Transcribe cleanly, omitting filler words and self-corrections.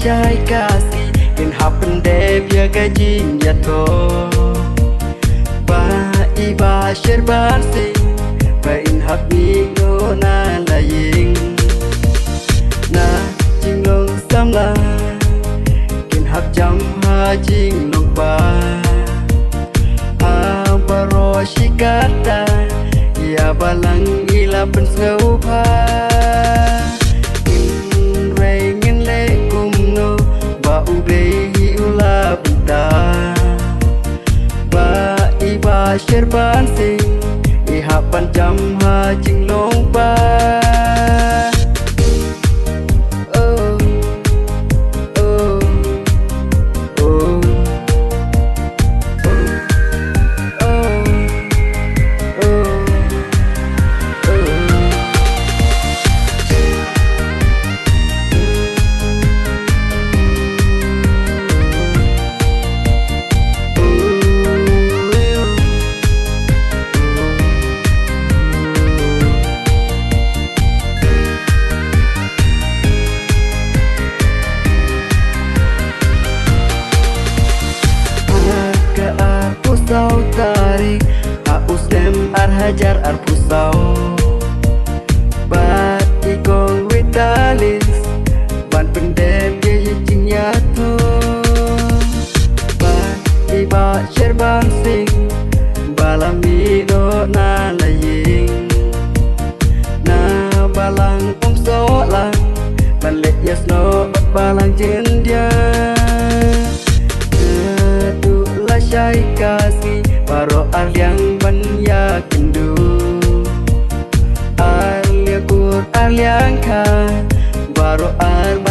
chai kasi in happen de bia gajin ya to ba iba sherban sing ba in hap mi no na la ying na jing long sam la kin hap jam ha jing long ba a baro shikata ya balang ila pen ngau pa Sherban sing ihapan jam ha jing long ba oh oh oh oh oh oh pusau tarik aus dem hajar pusau bat ikong vitalis ban pendem ye jing ya to bat iba sherban sing balami do na la ying na balang so lang ban let yes no balang jin dia chai kasi baro aliang ban ya kendu alia kur aliang ka baro ar